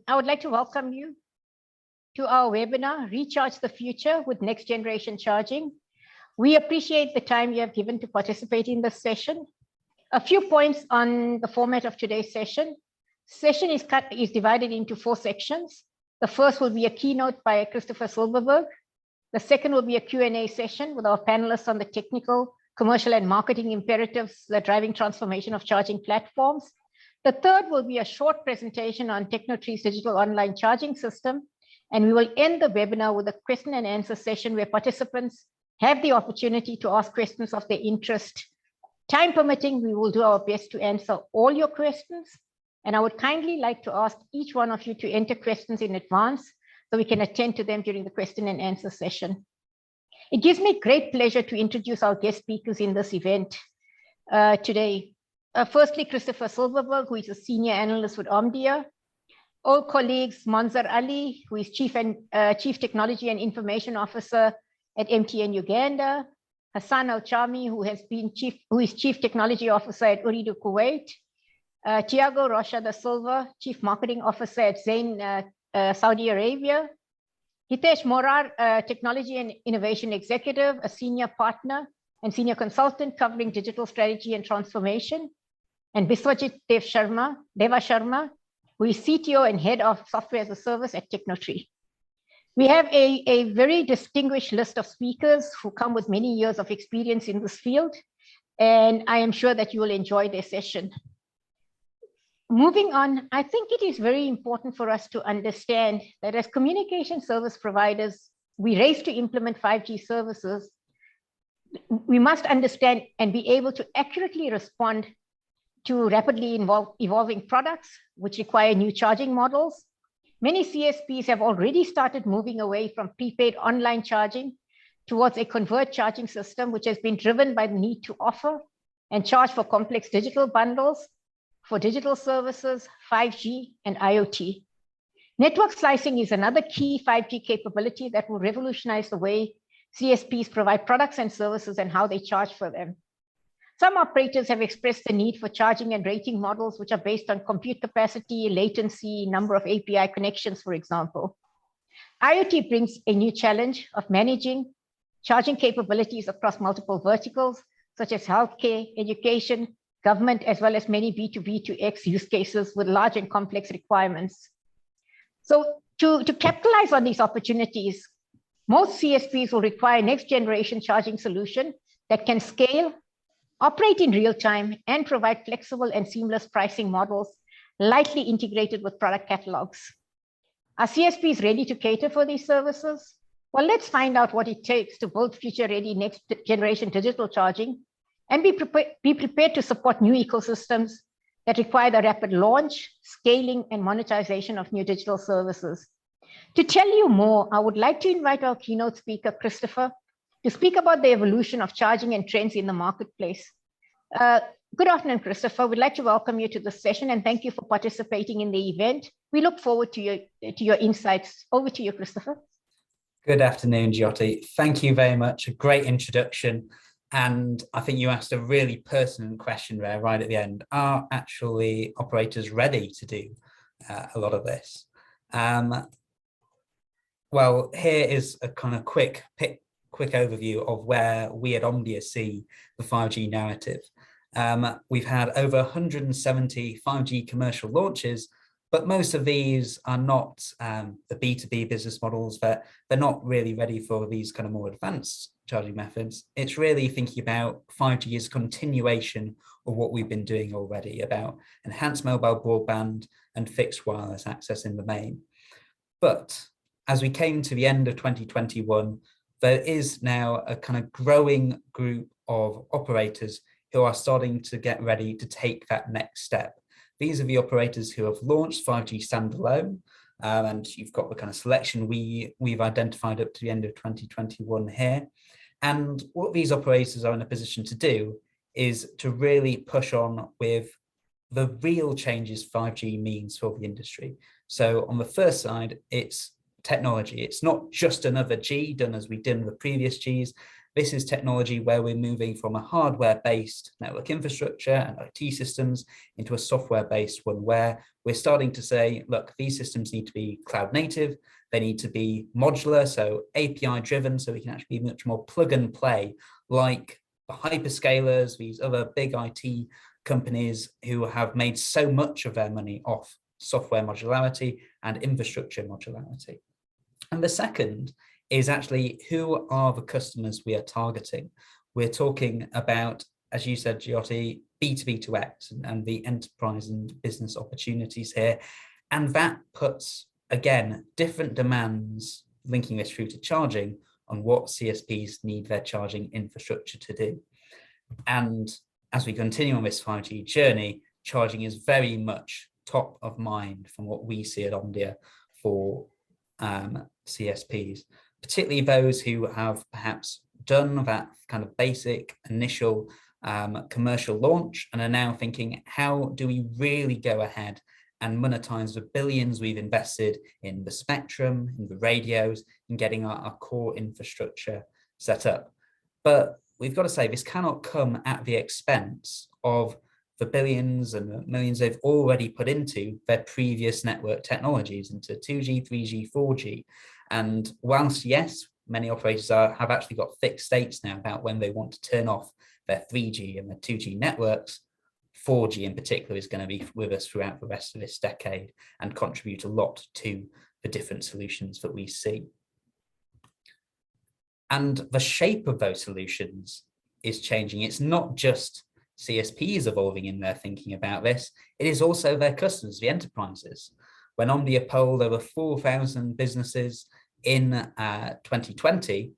I would like to welcome you to our webinar, Recharge the Future with Next Generation Charging. We appreciate the time you have given to participate in this session. A few points on the format of today's session. Session is divided into 4 sections. The first will be a keynote by Christopher Silverberg. The second will be a Q&A session with our panelists on the technical, commercial, and marketing imperatives that are driving transformation of charging platforms. The third will be a short presentation on Tecnotree's digital online charging system. And we will end the webinar with a question and answer session where participants have the opportunity to ask questions of their interest. Time permitting, we will do our best to answer all your questions. And I would kindly like to ask each one of you to enter questions in advance so we can attend to them during the question and answer session. It gives me great pleasure to introduce our guest speakers in this event today. Firstly, Christopher Silverberg, who is a senior analyst with Omdia. Old colleagues, Manzar Ali, who is Chief Technology and Information Officer at MTN Uganda. Hassan Al-Chami, who is Chief Technology Officer at Ooredoo Kuwait. Tiago Rocha da Silva, Chief Marketing Officer at Zain, Saudi Arabia. Hitesh Morar, Technology and Innovation Executive, a senior partner and senior consultant covering digital strategy and transformation. And Biswajit Deva Sharma, who is CTO and Head of Software as a Service at Tecnotree. We have a very distinguished list of speakers who come with many years of experience in this field, and I am sure that you will enjoy their session. Moving on, I think it is very important for us to understand that as communication service providers, we race to implement 5G services. We must understand and be able to accurately respond to rapidly evolving products, which require new charging models. Many CSPs have already started moving away from prepaid online charging towards a converged charging system, which has been driven by the need to offer and charge for complex digital bundles for digital services, 5G, and IoT. Network slicing is another key 5G capability that will revolutionize the way CSPs provide products and services and how they charge for them. Some operators have expressed the need for charging and rating models, which are based on compute capacity, latency, number of API connections, for example. IoT brings a new challenge of managing charging capabilities across multiple verticals, such as healthcare, education, government, as well as many B2B2X use cases with large and complex requirements. So to capitalize on these opportunities, most CSPs will require next generation charging solution that can scale, operate in real time, and provide flexible and seamless pricing models, lightly integrated with product catalogs. Are CSPs ready to cater for these services? Well, let's find out what it takes to build future-ready next generation digital charging and be prepared to support new ecosystems that require the rapid launch, scaling, and monetization of new digital services. To tell you more, I would like to invite our keynote speaker, Christopher, to speak about the evolution of charging and trends in the marketplace. Good afternoon, Christopher. We'd like to welcome you to the session and thank you for participating in the event. We look forward to your insights. Over to you, Christopher. Good afternoon, Jyoti. Thank you very much. A great introduction. And I think you asked a really pertinent question there right at the end. Are actually operators ready to do a lot of this? Well, here is a kind of quick overview of where we at Omdia see the 5G narrative. We've had over 170 5G commercial launches, but most of these are not the B2B business models. They're not really ready for these kind of more advanced charging methods. It's really thinking about 5G as a continuation of what we've been doing already, about enhanced mobile broadband and fixed wireless access in the main. But as we came to the end of 2021, there is now a kind of growing group of operators who are starting to get ready to take that next step. These are the operators who have launched 5G standalone, and you've got the kind of selection we've identified up to the end of 2021 here. And what these operators are in a position to do is to really push on with the real changes 5G means for the industry. So on the first side, it's technology. It's not just another G done as we did in the previous Gs. This is technology where we're moving from a hardware-based network infrastructure and IT systems into a software-based one where we're starting to say, look, these systems need to be cloud native, they need to be modular, so API driven, so we can actually be much more plug and play, like the hyperscalers, these other big IT companies who have made so much of their money off software modularity and infrastructure modularity. And the second is actually, who are the customers we are targeting? We're talking about, as you said, Jyoti, B2B2X and the enterprise and business opportunities here. And that puts, again, different demands, linking this through to charging, on what CSPs need their charging infrastructure to do. And as we continue on this 5G journey, charging is very much top of mind from what we see at Omdia for CSPs, particularly those who have perhaps done that kind of basic initial commercial launch and are now thinking, how do we really go ahead and monetize the billions we've invested in the spectrum, in the radios, in getting our core infrastructure set up. But we've got to say, this cannot come at the expense of the billions and the millions they've already put into their previous network technologies, into 2G, 3G, 4G. And whilst, yes, many operators have actually got fixed dates now about when they want to turn off their 3G and their 2G networks, 4G in particular is going to be with us throughout the rest of this decade and contribute a lot to the different solutions that we see. And the shape of those solutions is changing. It's not just CSPs evolving in their thinking about this, it is also their customers, the enterprises. When Omdia polled over 4,000 businesses in 2020,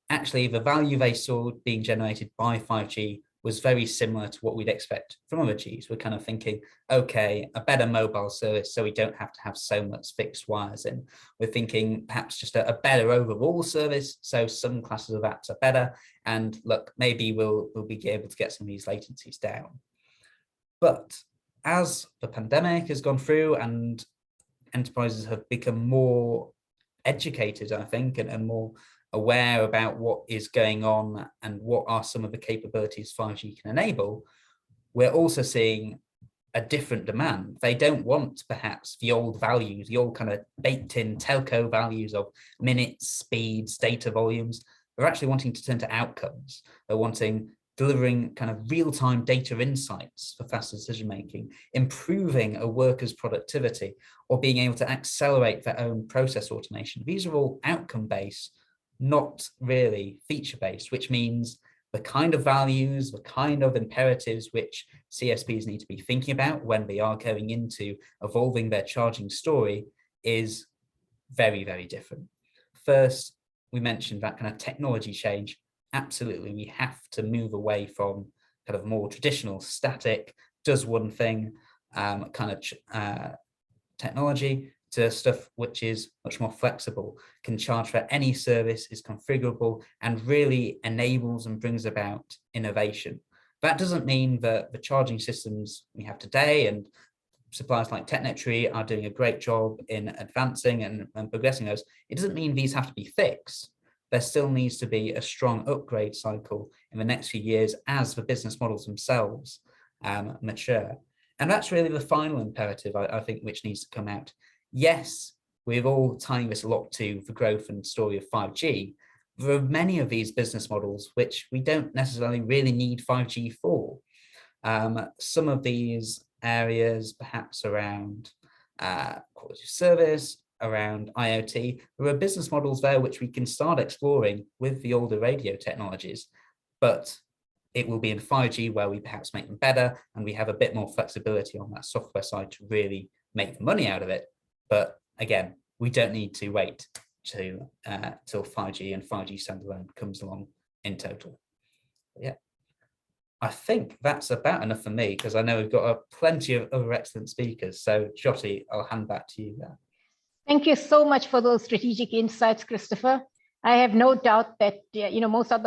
actually the value they saw being generated by 5G was very similar to what we'd expect from other Gs. We're kind of thinking, okay, a better mobile service so we don't have to have so much fixed wires in. We're thinking perhaps just a better overall service, so some classes of apps are better, and look, maybe we'll be able to get some of these latencies down. But as the pandemic has gone through and enterprises have become more educated, I think, and more aware about what is going on and what are some of the capabilities 5G can enable, we're also seeing a different demand. They don't want perhaps the old values, the old kind of baked in telco values of minutes, speeds, data volumes. They're actually wanting to turn to outcomes. They're wanting delivering kind of real-time data insights for faster decision-making, improving a worker's productivity, or being able to accelerate their own process automation. These are all outcome-based, not really feature-based, which means the kind of values, the kind of imperatives which CSPs need to be thinking about when they are going into evolving their charging story is very, very different. First, we mentioned that kind of technology change. Absolutely, we have to move away from kind of more traditional static, does one thing kind of technology to stuff which is much more flexible, can charge for any service, is configurable, and really enables and brings about innovation. That doesn't mean that the charging systems we have today and suppliers like Technetree are doing a great job in advancing and progressing those. It doesn't mean these have to be fixed. There still needs to be a strong upgrade cycle in the next few years as the business models themselves mature. And that's really the final imperative, I think, which needs to come out. Yes, we're all tying this a lot to the growth and story of 5G. There are many of these business models which we don't necessarily really need 5G for. Some of these areas, perhaps around quality of service, around IoT, there are business models there which we can start exploring with the older radio technologies, but it will be in 5G where we perhaps make them better and we have a bit more flexibility on that software side to really make the money out of it. But again, we don't need to wait till 5G and 5G standalone comes along in total. Yeah, I think that's about enough for me because I know we've got plenty of other excellent speakers. So Jyoti, I'll hand back to you there. Thank you so much for those strategic insights, Christopher. I have no doubt that most of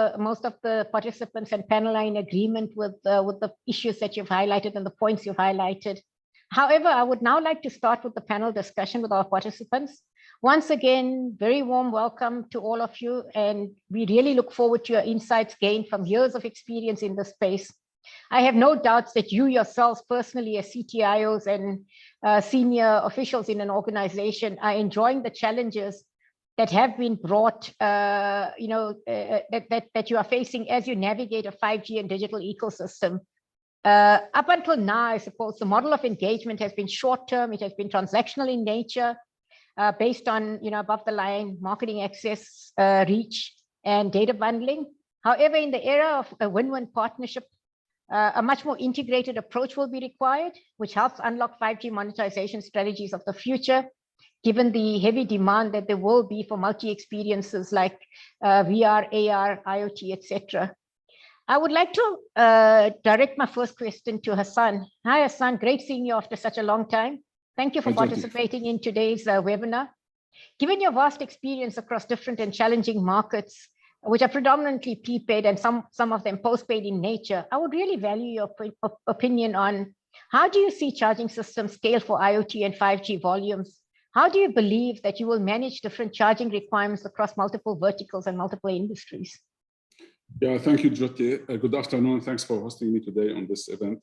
the participants and panel are in agreement with the issues that you've highlighted and the points you've highlighted. However, I would now like to start with the panel discussion with our participants. Once again, very warm welcome to all of you, and we really look forward to your insights gained from years of experience in this space. I have no doubts that you yourselves personally as CTIOs and senior officials in an organization are enjoying the challenges that have been brought, that you are facing as you navigate a 5G and digital ecosystem. Up until now, I suppose the model of engagement has been short-term. It has been transactional in nature, based on above the line marketing access, reach, and data bundling. However, in the era of a win-win partnership, a much more integrated approach will be required, which helps unlock 5G monetization strategies of the future, given the heavy demand that there will be for multi-experiences like VR, AR, IoT, etc. I would like to direct my first question to Hassan. Hi, Hassan. Great seeing you after such a long time. Thank you for participating in today's webinar. Given your vast experience across different and challenging markets, which are predominantly prepaid and some of them postpaid in nature, I would really value your opinion on how do you see charging systems scale for IoT and 5G volumes? How do you believe that you will manage different charging requirements across multiple verticals and multiple industries? Yeah, thank you, Jyoti. Good afternoon. Thanks for hosting me today on this event.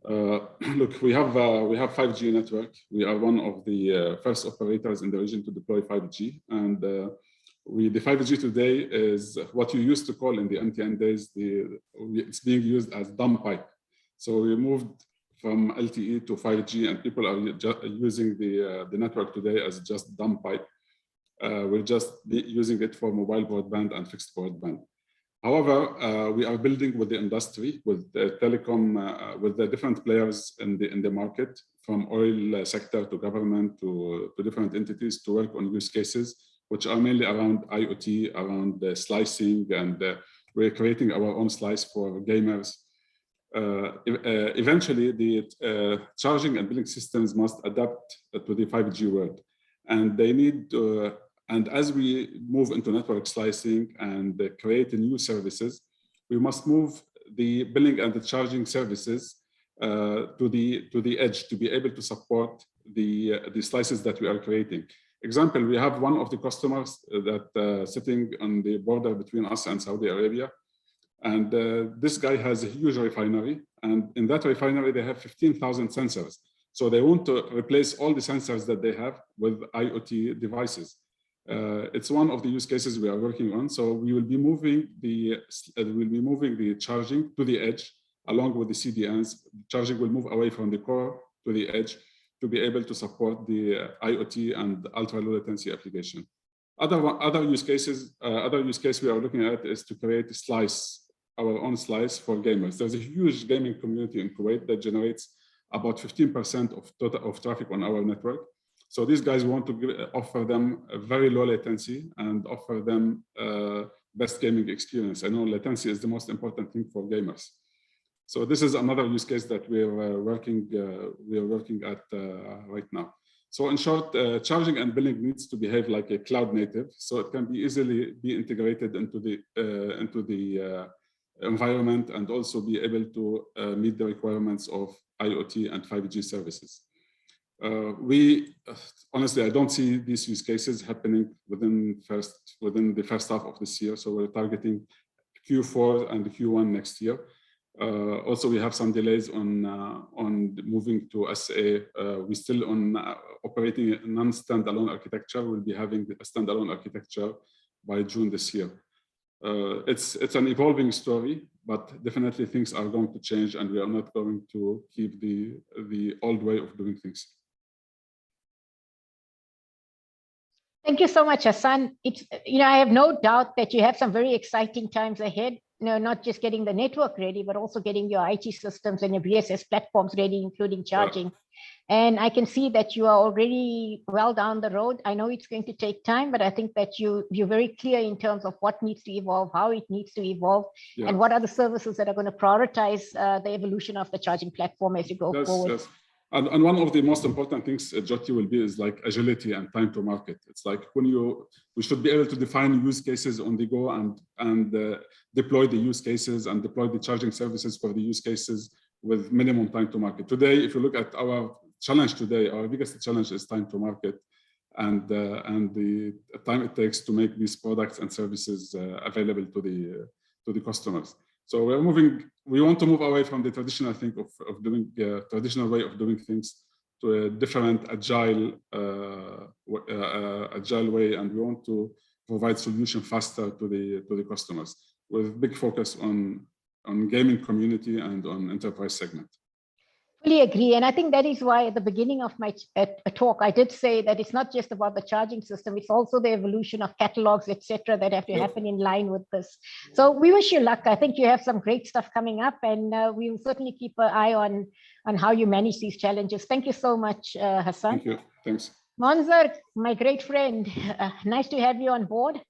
Look, we have 5G network. We are one of the first operators in the region to deploy 5G, and the 5G today is what you used to call in the MTN days. It's being used as dumb pipe. So we moved from LTE to 5G, and people are using the network today as just dumb pipe. We're just using it for mobile broadband and fixed broadband. However, we are building with the industry, with the telecom, with the different players in the market, from oil sector to government to different entities, to work on use cases, which are mainly around IoT, around slicing, and we're creating our own slice for gamers. Eventually, the charging and billing systems must adapt to the 5G world, and they need to. And as we move into network slicing and create new services, we must move the billing and the charging services to the edge to be able to support the slices that we are creating. Example, we have one of the customers that sitting on the border between us and Saudi Arabia. And this guy has a huge refinery. And in that refinery, they have 15,000 sensors. So they want to replace all the sensors that they have with IoT devices. It's one of the use cases we are working on. So we will be moving the charging to the edge along with the CDNs. Charging will move away from the core to the edge to be able to support the IoT and ultra low latency application. Other use case we are looking at is to create a slice, our own slice for gamers. There's a huge gaming community in Kuwait that generates about 15% of traffic on our network. So these guys want to offer them a very low latency and offer them best gaming experience. I know latency is the most important thing for gamers. So this is another use case that we are working at right now. So in short, charging and billing needs to behave like a cloud native, so it can be easily integrated into the environment and also be able to meet the requirements of IoT and 5G services. Honestly, I don't see these use cases happening within the first half of this year. So we're targeting Q4 and Q1 next year. Also, we have some delays on moving to SA. We're still on operating a non-standalone architecture. We'll be having a standalone architecture by June this year. It's an evolving story, but definitely things are going to change, and we are not going to keep the old way of doing things. Thank you so much, Hassan. I have no doubt that you have some very exciting times ahead. Not just getting the network ready, but also getting your IT systems and your BSS platforms ready, including charging. And I can see that you are already well down the road. I know it's going to take time, but I think that you're very clear in terms of what needs to evolve, how it needs to evolve, and what are the services that are going to prioritize the evolution of the charging platform as you go forward. Yes. And one of the most important things Jyoti will be is like agility and time to market. It's like we should be able to define use cases on the go and deploy the use cases and deploy the charging services for the use cases with minimum time to market. Today, if you look at our challenge today, our biggest challenge is time to market and the time it takes to make these products and services available to the customers. So we want to move away from the traditional traditional way of doing things to a different agile way, and we want to provide solution faster to the customers with big focus on gaming community and on enterprise segment. Fully agree. And I think that is why at the beginning of my talk, I did say that it's not just about the charging system, it's also the evolution of catalogs, etc., that have to happen in line with this. So we wish you luck. I think you have some great stuff coming up, and we will certainly keep an eye on how you manage these challenges. Thank you so much, Hassan. Thank you. Thanks. Monzer, my great friend, nice to have you on board.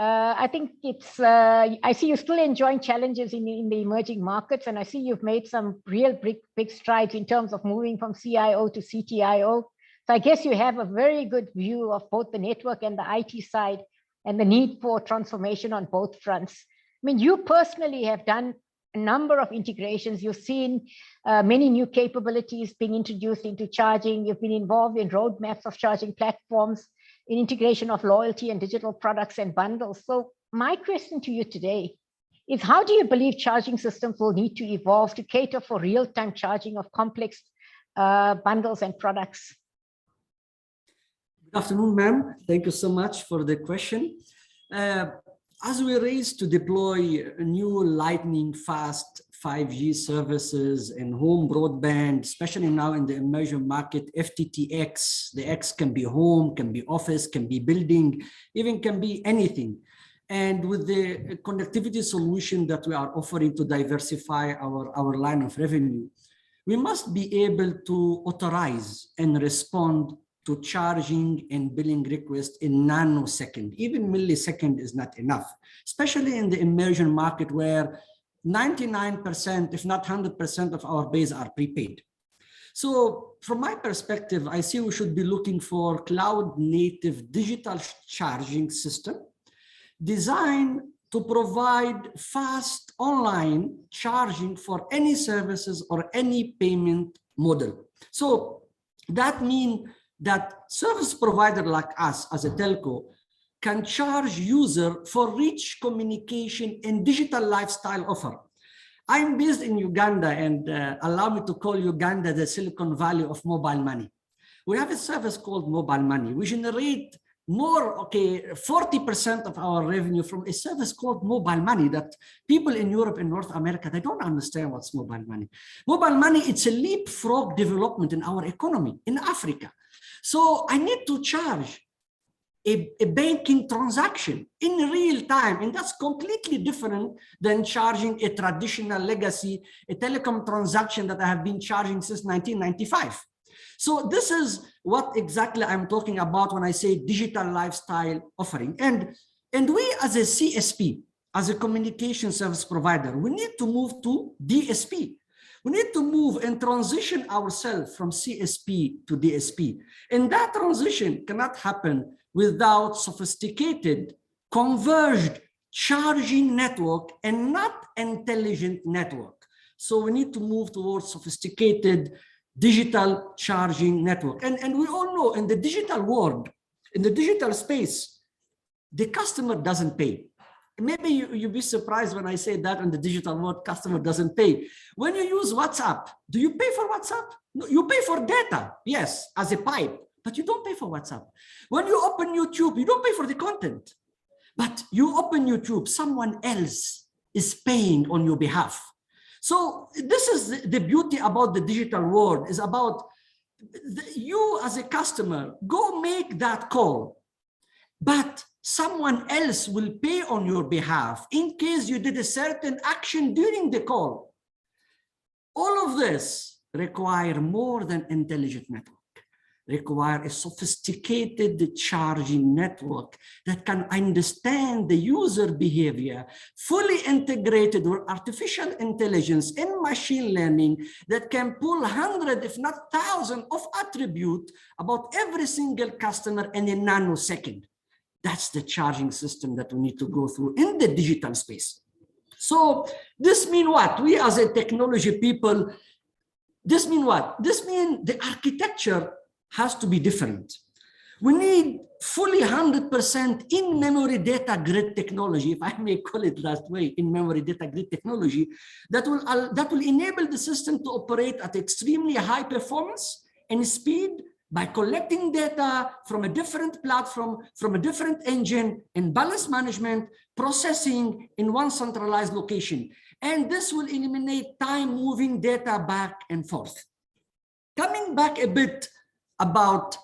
I think it's, I see you're still enjoying challenges in the emerging markets, and I see you've made some real big strides in terms of moving from CIO to CTIO. So I guess you have a very good view of both the network and the IT side and the need for transformation on both fronts. I mean, you personally have done a number of integrations. You've seen many new capabilities being introduced into charging. You've been involved in roadmaps of charging platforms, in integration of loyalty and digital products and bundles. So my question to you today is, how do you believe charging systems will need to evolve to cater for real-time charging of complex bundles and products? Good afternoon, ma'am. Thank you so much for the question. As we race to deploy new lightning fast 5G services and home broadband, especially now in the emerging market, FTTX, the X can be home, can be office, can be building, even can be anything. And with the connectivity solution that we are offering to diversify our line of revenue, we must be able to authorize and respond to charging and billing requests in nanosecond. Even millisecond is not enough, especially in the emerging market where 99%, if not 100% of our base are prepaid. So from my perspective, I see we should be looking for cloud native digital charging system designed to provide fast online charging for any services or any payment model. So that means that service provider like us as a telco can charge user for rich communication and digital lifestyle offer. I'm based in Uganda, and allow me to call Uganda the Silicon Valley of mobile money. We have a service called Mobile Money. We generate more, 40% of our revenue from a service called Mobile Money that people in Europe and North America, they don't understand what's mobile money. Mobile money, it's a leapfrog development in our economy in Africa. So I need to charge a banking transaction in real time, and that's completely different than charging a traditional legacy, a telecom transaction that I have been charging since 1995. So this is what exactly I'm talking about when I say digital lifestyle offering. And we as a CSP, as a communication service provider, we need to move to DSP. We need to move and transition ourselves from CSP to DSP. And that transition cannot happen without sophisticated, converged charging network and not intelligent network. So we need to move towards sophisticated digital charging network. And we all know in the digital world, in the digital space, the customer doesn't pay. Maybe you'll be surprised when I say that in the digital world, customer doesn't pay. When you use WhatsApp, do you pay for WhatsApp? No, you pay for data, yes, as a pipe, but you don't pay for WhatsApp. When you open YouTube, you don't pay for the content, but you open YouTube, someone else is paying on your behalf. So this is the beauty about the digital world, is about you as a customer, go make that call, but someone else will pay on your behalf in case you did a certain action during the call. All of this require more than intelligent network, require a sophisticated charging network that can understand the user behavior, fully integrated with artificial intelligence and machine learning that can pull 100, if not 1,000 of attributes about every single customer in a nanosecond. That's the charging system that we need to go through in the digital space. So this means what? We as a technology people, This means what? This means the architecture has to be different. We need fully 100% in-memory data grid technology, if I may call it that way, in-memory data grid technology, that will enable the system to operate at extremely high performance and speed by collecting data from a different platform, from a different engine, and balance management, processing in one centralized location. And this will eliminate time moving data back and forth. Coming back a bit about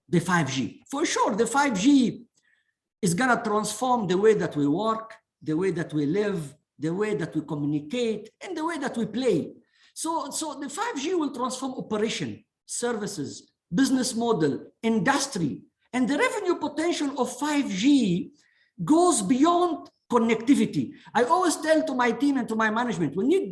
the 5G. For sure, the 5G is going to transform the way that we work, the way that we live, the way that we communicate, and the way that we play. So the 5G will transform operation, services, business model, industry, and the revenue potential of 5G goes beyond connectivity. I always tell to my team and to my management, we need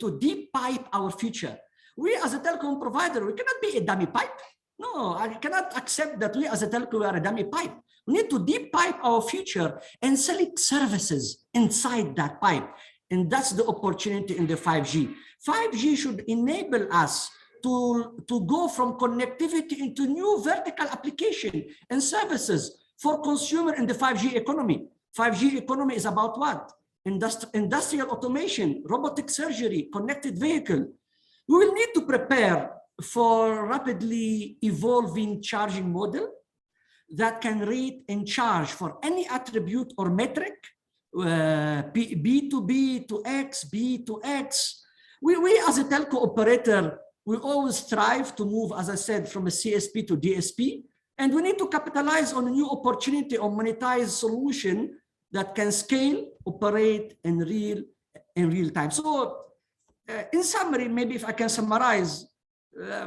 to deep pipe our future. We as a telecom provider, we cannot be a dummy pipe. No, I cannot accept that we as a telco are a dummy pipe. We need to deep pipe our future and select services inside that pipe. And that's the opportunity in the 5G. 5G should enable us to go from connectivity into new vertical application and services for consumer in the 5G economy. 5G economy is about what? Industrial automation, robotic surgery, connected vehicle. We will need to prepare for rapidly evolving charging model that can rate and charge for any attribute or metric, B2B to X, B to X. We as a telco operator, we always strive to move, as I said, from a CSP to DSP, and we need to capitalize on a new opportunity or monetize solution that can scale, operate in real time. So in summary, maybe if I can summarize,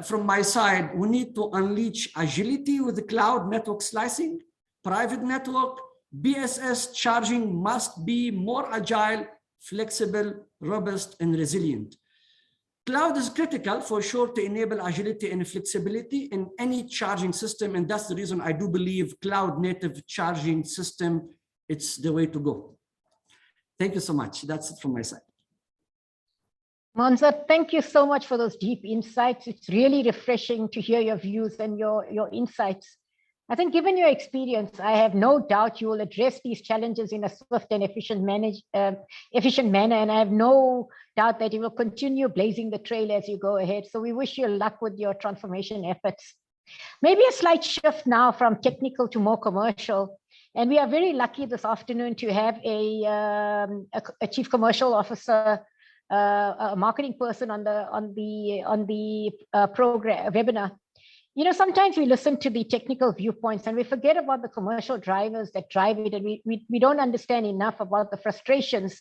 from my side, we need to unleash agility with the cloud network slicing, private network, BSS charging must be more agile, flexible, robust, and resilient. Cloud is critical for sure to enable agility and flexibility in any charging system. And that's the reason I do believe cloud native charging system, it's the way to go. Thank you so much. That's it from my side. Monzar, thank you so much for those deep insights. It's really refreshing to hear your views and your insights. I think given your experience, I have no doubt you will address these challenges in a swift and efficient manner, and I have no doubt that you will continue blazing the trail as you go ahead. So we wish you luck with your transformation efforts. Maybe a slight shift now from technical to more commercial. And we are very lucky this afternoon to have a chief commercial officer, a marketing person on the program webinar. You know, sometimes we listen to the technical viewpoints and we forget about the commercial drivers that drive it, and we don't understand enough about the frustrations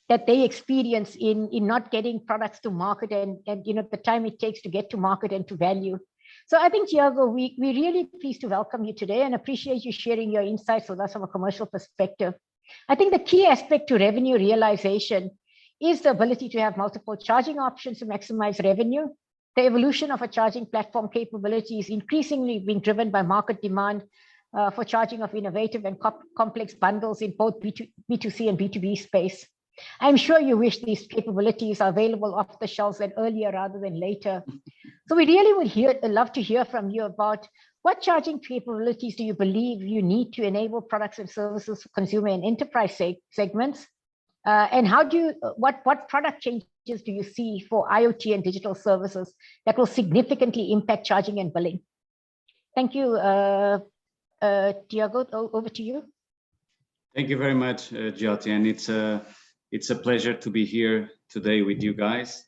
that they experience in not getting products to market and you know the time it takes to get to market and to value. So I think, Tiago, we're really pleased to welcome you today and appreciate you sharing your insights with us from a commercial perspective. I think the key aspect to revenue realization is the ability to have multiple charging options to maximize revenue. The evolution of a charging platform capability is increasingly being driven by market demand for charging of innovative and complex bundles in both B2C and B2B space. I'm sure you wish these capabilities are available off the shelves and earlier rather than later. So we really would love to hear from you about what charging capabilities do you believe you need to enable products and services for consumer and enterprise segments? And how do you, what product changes do you see for IoT and digital services that will significantly impact charging and billing? Thank you, Tiago, over to you. Thank you very much, Jyoti, and it's a pleasure to be here today with you guys,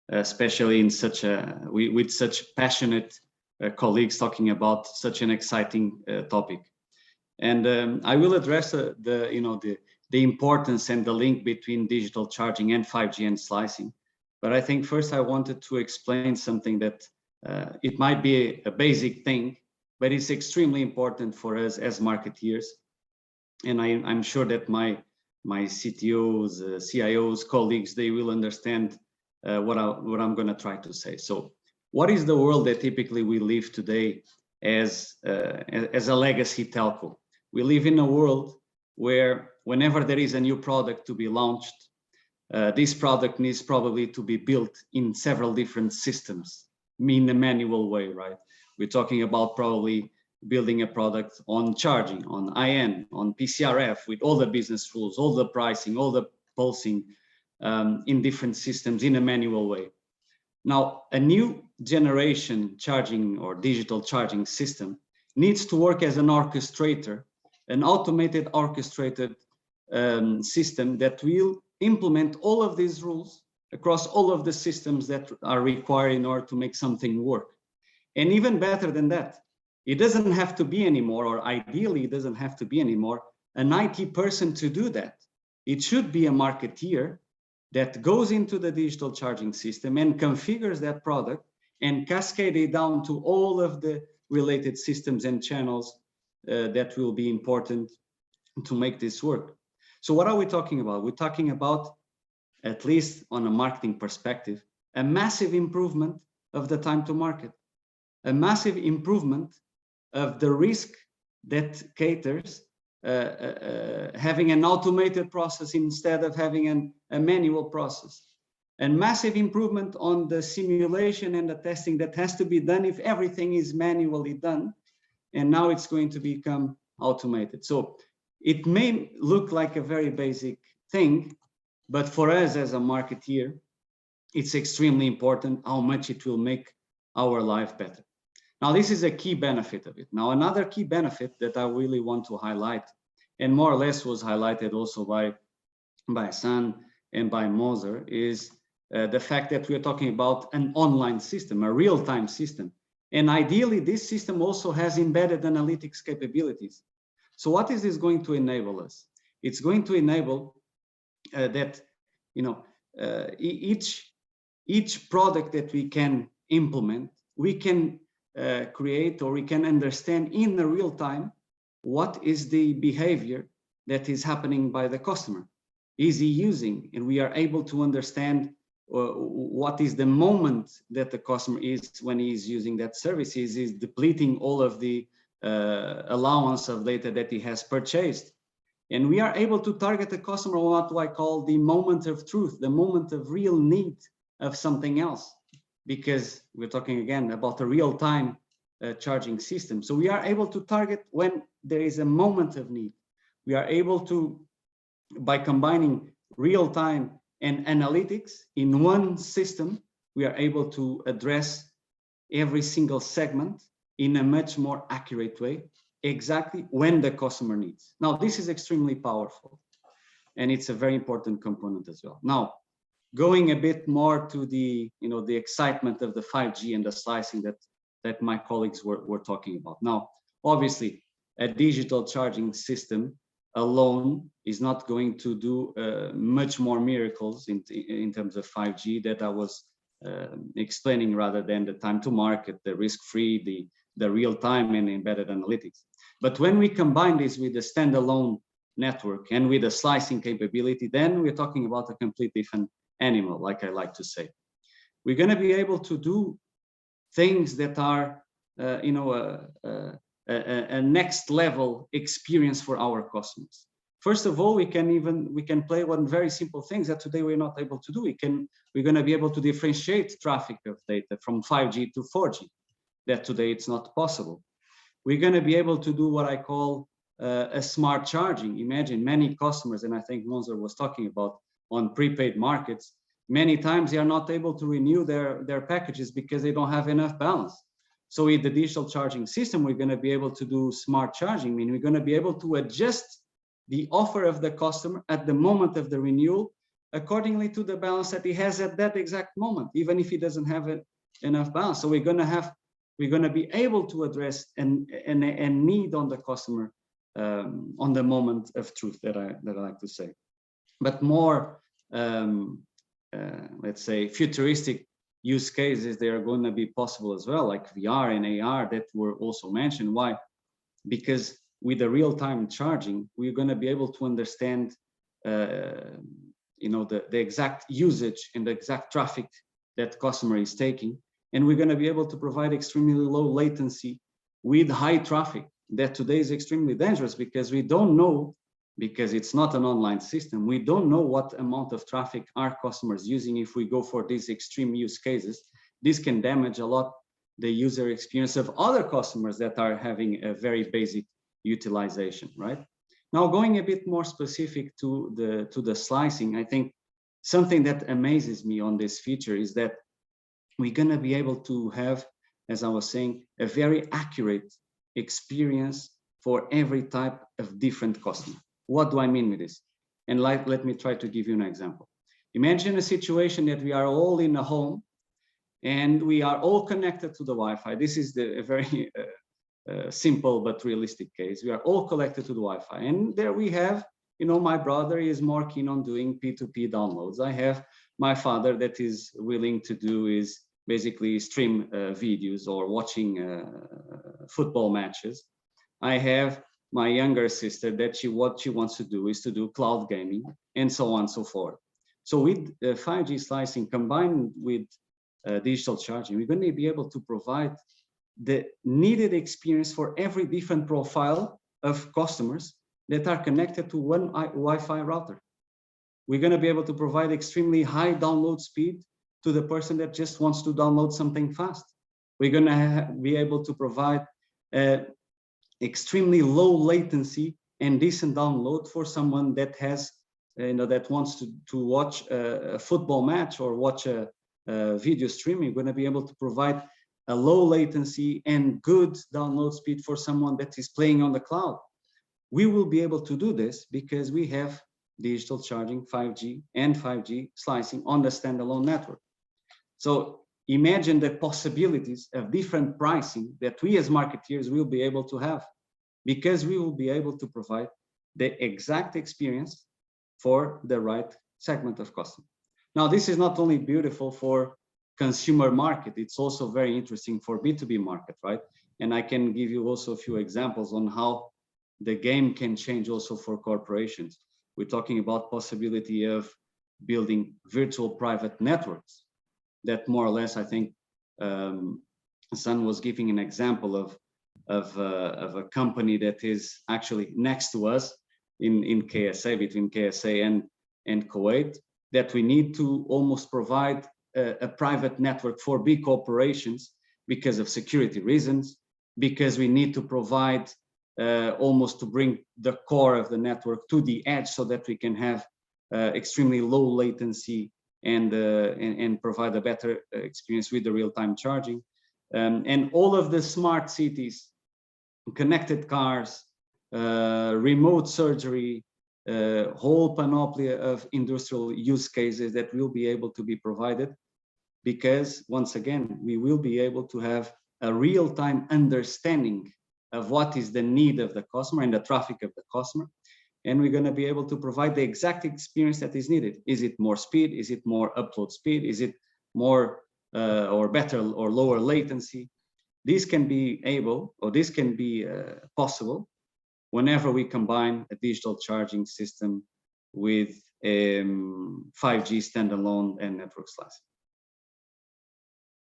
especially in such with such passionate colleagues talking about such an exciting topic. And I will address the importance and the link between digital charging and 5G and slicing. But I think first I wanted to explain something that it might be a basic thing, but it's extremely important for us as marketeers. And I'm sure that my CTOs, CIOs, colleagues, they will understand what I'm going to try to say. So what is the world that typically we live today as a legacy telco? We live in a world where whenever there is a new product to be launched, this product needs probably to be built in several different systems, in a manual way, right? We're talking about probably building a product on charging, on IN, on PCRF, with all the business rules, all the pricing, all the pulsing in different systems in a manual way. Now, a new generation charging or digital charging system needs to work as an orchestrator, an automated orchestrated system that will implement all of these rules across all of the systems that are required in order to make something work. And even better than that, it doesn't have to be anymore, or ideally it doesn't have to be anymore, an IT person to do that. It should be a marketeer that goes into the digital charging system and configures that product and cascade it down to all of the related systems and channels that will be important to make this work. So what are we talking about? We're talking about, at least on a marketing perspective, a massive improvement of the time to market, a massive improvement of the risk that caters having an automated process instead of having a manual process, and massive improvement on the simulation and the testing that has to be done if everything is manually done, and now it's going to become automated. So it may look like a very basic thing, but for us as a marketeer, it's extremely important how much it will make our life better. Now, this is a key benefit of it. Now, another key benefit that I really want to highlight, and more or less was highlighted also by Hassan and by Moser, is the fact that we're talking about an online system, a real-time system. And ideally, this system also has embedded analytics capabilities. So what is this going to enable us? It's going to enable that, you know, each product that we can implement, we can create, or we can understand in the real time what is the behavior that is happening by the customer. Is he using? And we are able to understand what is the moment that the customer is when he is using that service. Is he depleting all of the allowance of data that he has purchased? And we are able to target the customer on what I call the moment of truth, the moment of real need of something else, because we're talking again about a real-time charging system. So we are able to target when there is a moment of need. We are able to, by combining real-time and analytics in one system, we are able to address every single segment in a much more accurate way, exactly when the customer needs. Now, this is extremely powerful, and it's a very important component as well. Now, going a bit more to the, you know, the excitement of the 5G and the slicing that my colleagues were talking about. Now, obviously, a digital charging system alone is not going to do much more miracles in terms of 5G that I was explaining, rather than the time to market, the risk-free, the real-time and embedded analytics. But when we combine this with the standalone network and with the slicing capability, then we're talking about a completely different animal, like I like to say. We're going to be able to do things that are, you know, a next level experience for our customers. First of all, we can play one very simple things that today we're not able to do. We're going to be able to differentiate traffic of data from 5G to 4G. That today it's not possible. We're going to be able to do what I call a smart charging. Imagine many customers, and I think Moser was talking about on prepaid markets, many times they are not able to renew their packages because they don't have enough balance. So with the digital charging system, we're going to be able to do smart charging. I mean, we're going to be able to adjust the offer of the customer at the moment of the renewal accordingly to the balance that he has at that exact moment, even if he doesn't have enough balance. So we're going to be able to address a need on the customer on the moment of truth, that I like to say. But more, let's say, futuristic use cases, they are going to be possible as well, like VR and AR that were also mentioned. Why? Because with the real-time charging, we're going to be able to understand, you know, the exact usage and the exact traffic that customer is taking. And we're going to be able to provide extremely low latency with high traffic that today is extremely dangerous, because we don't know because it's not an online system. We don't know what amount of traffic our customers using. If we go for these extreme use cases, this can damage a lot the user experience of other customers that are having a very basic utilization, right? Now, going a bit more specific to the slicing, I think something that amazes me on this feature is that we're going to be able to have, as I was saying, a very accurate experience for every type of different customer. What do I mean with this? And let me try to give you an example. Imagine a situation that we are all in a home and we are all connected to the Wi-Fi. This is a very simple but realistic case. We are all connected to the Wi-Fi, and there we have, you know, my brother is more keen on doing P2P downloads. I have my father that is willing to do is basically stream videos or watching football matches. I have my younger sister that what she wants to do is to do cloud gaming, and so on and so forth. So with 5G slicing combined with digital charging, we're going to be able to provide the needed experience for every different profile of customers that are connected to one Wi-Fi router. We're going to be able to provide extremely high download speed to the person that just wants to download something fast. We're going to be able to provide extremely low latency and decent download for someone that has, that wants to watch a football match or watch a video streaming. We're going to be able to provide a low latency and good download speed for someone that is playing on the cloud. We will be able to do this because we have digital charging, 5G and 5G slicing on the standalone network. So imagine the possibilities of different pricing that we as marketeers will be able to have, because we will be able to provide the exact experience for the right segment of customer. Now, this is not only beautiful for consumer market, it's also very interesting for B2B market, right? And I can give you also a few examples on how the game can change also for corporations. We're talking about possibility of building virtual private networks that more or less, I think, Hassan was giving an example of a company that is actually next to us in KSA, between KSA and Kuwait, that we need to almost provide a private network for big corporations because of security reasons, because we need to provide almost to bring the core of the network to the edge so that we can have extremely low latency and provide a better experience with the real-time charging. And all of the smart cities, connected cars, remote surgery, whole panoply of industrial use cases that will be able to be provided, because once again, we will be able to have a real-time understanding of what is the need of the customer and the traffic of the customer. And we're going to be able to provide the exact experience that is needed. Is it more speed? Is it more upload speed? Is it more or better or lower latency? This can be able, or this can be possible whenever we combine a digital charging system with 5G standalone and network slicing.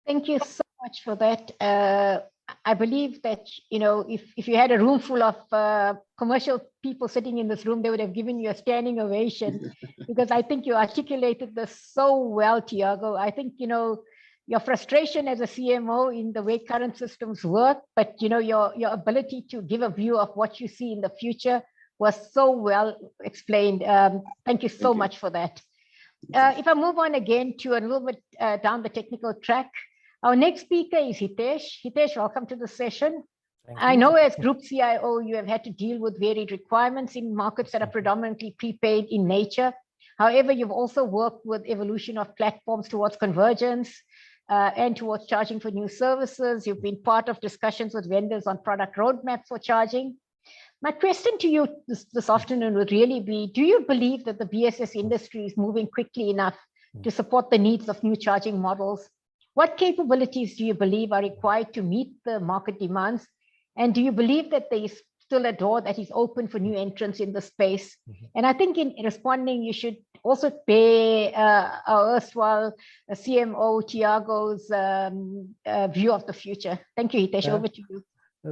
Thank you so much for that. I believe that, if you had a room full of commercial people sitting in this room, they would have given you a standing ovation, because I think you articulated this so well, Tiago. I think, your frustration as a CMO in the way current systems work, but, your ability to give a view of what you see in the future was so well explained. Thank you so much for that. If I move on again to a little bit down the technical track, our next speaker is Hitesh. Hitesh, welcome to the session. I know as Group CIO, you have had to deal with varied requirements in markets that are predominantly prepaid in nature. However, you've also worked with evolution of platforms towards convergence and towards charging for new services. You've been part of discussions with vendors on product roadmaps for charging. My question to you this afternoon would really be, do you believe that the BSS industry is moving quickly enough to support the needs of new charging models? What capabilities do you believe are required to meet the market demands? And do you believe that there is still a door that is open for new entrants in the space? And I think in responding, you should also pay our erstwhile CMO Tiago's view of the future. Thank you, Hitesh. Over to you.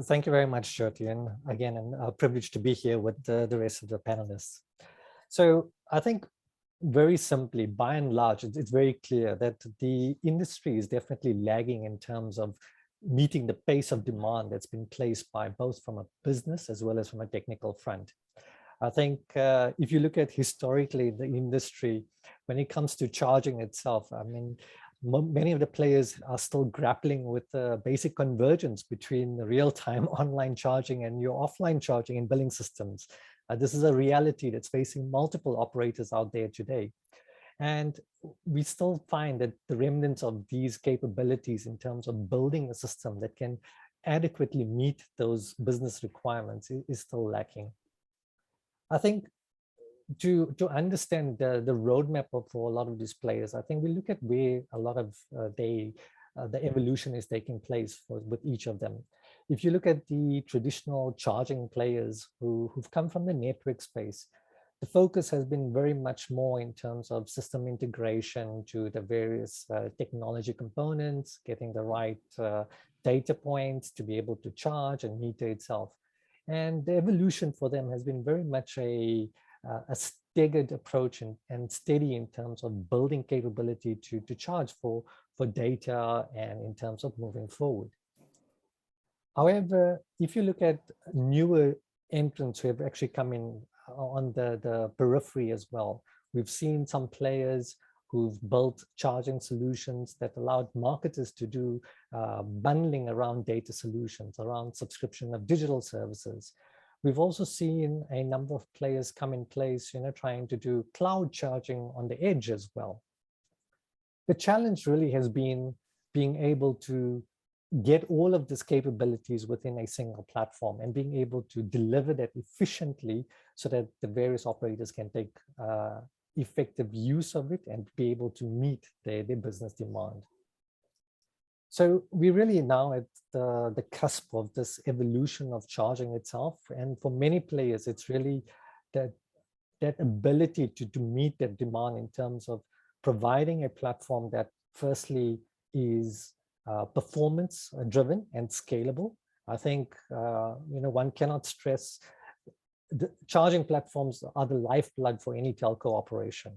Thank you very much, Jyoti. And again, a privilege to be here with the rest of the panelists. So I think very simply, by and large, it's very clear that the industry is definitely lagging in terms of meeting the pace of demand that's been placed by both from a business as well as from a technical front. I think if you look at historically the industry, when it comes to charging itself, I mean, many of the players are still grappling with the basic convergence between the real-time online charging and your offline charging and billing systems. This is a reality that's facing multiple operators out there today. And we still find that the remnants of these capabilities in terms of building a system that can adequately meet those business requirements is still lacking. I think to understand the roadmap for a lot of these players, I think we look at where a lot of the evolution is taking place with each of them. If you look at the traditional charging players who've come from the network space, the focus has been very much more in terms of system integration to the various technology components, getting the right data points to be able to charge and meter itself. And the evolution for them has been very much a staggered approach and steady in terms of building capability to charge for data and in terms of moving forward. However, if you look at newer entrants who have actually come in on the periphery as well, we've seen some players who've built charging solutions that allowed marketers to do bundling around data solutions, around subscription of digital services. We've also seen a number of players come in place, trying to do cloud charging on the edge as well. The challenge really has been being able to get all of these capabilities within a single platform and being able to deliver that efficiently so that the various operators can take effective use of it and be able to meet their business demand. So we're really now at the cusp of this evolution of charging itself. And for many players, it's really that ability to meet that demand in terms of providing a platform that firstly is performance driven and scalable. I think, one cannot stress the charging platforms are the lifeblood for any telco operation.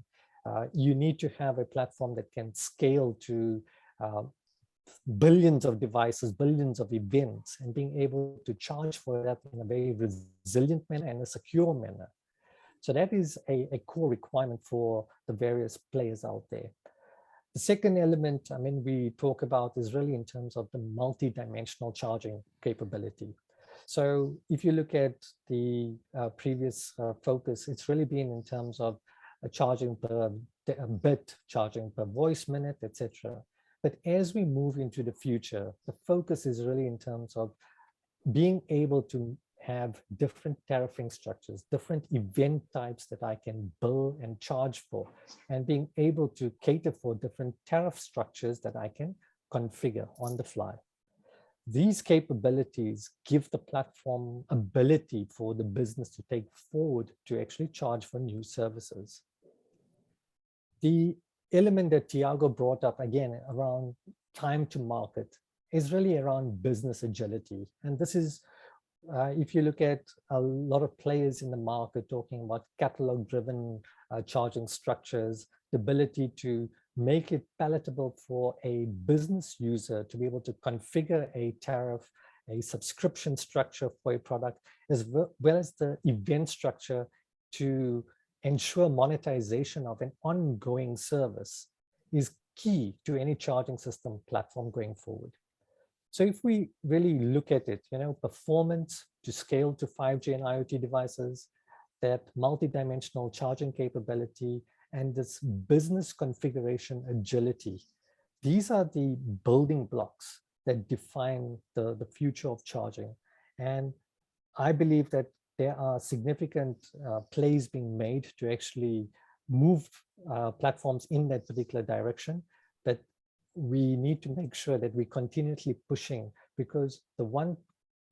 You need to have a platform that can scale to billions of devices, billions of events, and being able to charge for that in a very resilient manner and a secure manner. So that is a core requirement for the various players out there. The second element, we talk about is really in terms of the multi-dimensional charging capability. So if you look at the previous focus, it's really been in terms of charging per bit, charging per voice minute, etc. But as we move into the future, the focus is really in terms of being able to have different tariffing structures, different event types that I can bill and charge for, and being able to cater for different tariff structures that I can configure on the fly. These capabilities give the platform ability for the business to take forward to actually charge for new services. The element that Tiago brought up again around time to market is really around business agility. And this is, if you look at a lot of players in the market talking about catalog-driven charging structures, the ability to make it palatable for a business user to be able to configure a tariff, a subscription structure for a product, as well as the event structure to ensure monetization of an ongoing service is key to any charging system platform going forward. So if we really look at it, performance to scale to 5G and IoT devices, that multi-dimensional charging capability, and this business configuration agility, these are the building blocks that define the future of charging. And I believe that there are significant plays being made to actually move platforms in that particular direction. But we need to make sure that we're continuously pushing, because the one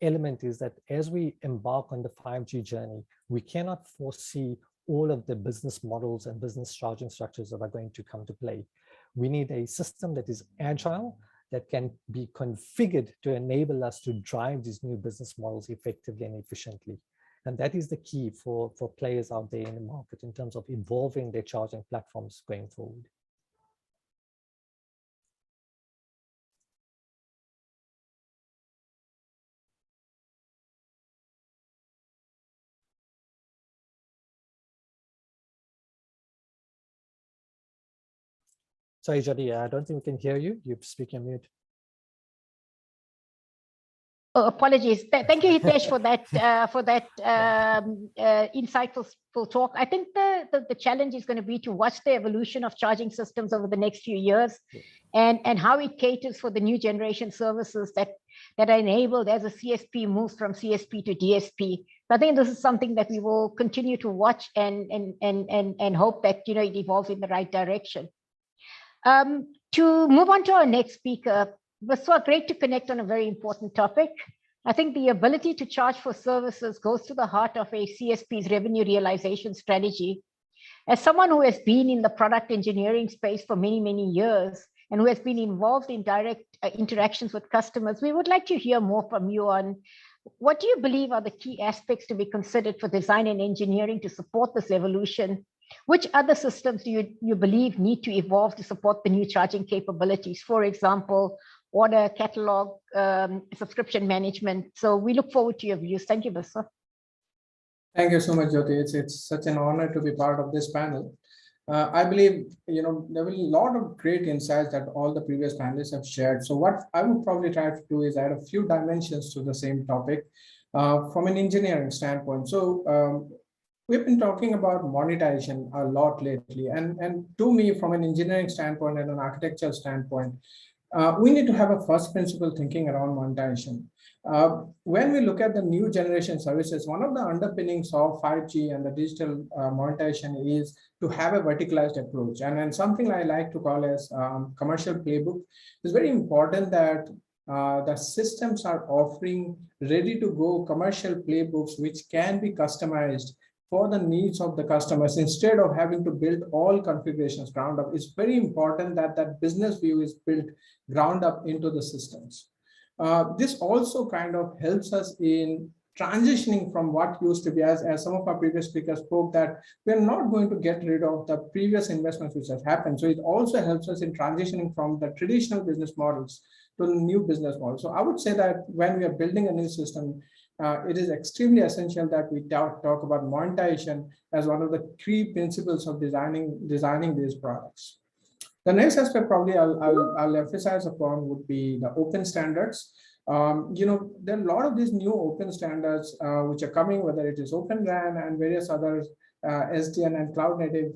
element is that as we embark on the 5G journey, we cannot foresee all of the business models and business charging structures that are going to come to play. We need a system that is agile, that can be configured to enable us to drive these new business models effectively and efficiently. And that is the key for players out there in the market in terms of evolving their charging platforms going forward. Sorry, Jyoti, I don't think we can hear you. You're speaking on mute. Oh, apologies. Thank you, Hitesh, for that insightful talk. I think the challenge is going to be to watch the evolution of charging systems over the next few years, and how it caters for the new generation services that are enabled as a CSP moves from CSP to DSP. So I think this is something that we will continue to watch and hope that it evolves in the right direction. To move on to our next speaker, Baswa, great to connect on a very important topic. I think the ability to charge for services goes to the heart of a CSP's revenue realization strategy. As someone who has been in the product engineering space for many, many years, and who has been involved in direct interactions with customers, we would like to hear more from you on what do you believe are the key aspects to be considered for design and engineering to support this evolution? Which other systems do you believe need to evolve to support the new charging capabilities? For example, order, catalog, subscription management. So we look forward to your views. Thank you, Baswa. Thank you so much, Jyoti. It's such an honor to be part of this panel. I believe there will be a lot of great insights that all the previous panelists have shared. So what I would probably try to do is add a few dimensions to the same topic from an engineering standpoint. So we've been talking about monetization a lot lately, and to me, from an engineering standpoint and an architectural standpoint, we need to have a first principle thinking around monetization. When we look at the new generation services, one of the underpinnings of 5G and the digital monetization is to have a verticalized approach. And something I like to call as commercial playbook. It's very important that the systems are offering ready to go commercial playbooks which can be customized for the needs of the customers instead of having to build all configurations ground up. It's very important that that business view is built ground up into the systems. This also kind of helps us in transitioning from what used to be, as some of our previous speakers spoke, that we're not going to get rid of the previous investments which have happened. So it also helps us in transitioning from the traditional business models to the new business model. So I would say that when we are building a new system, it is extremely essential that we talk about monetization as one of the key principles of designing these products. The next aspect probably I'll emphasize upon would be the open standards. There are a lot of these new open standards which are coming, whether it is Open RAN and various other SDN and cloud native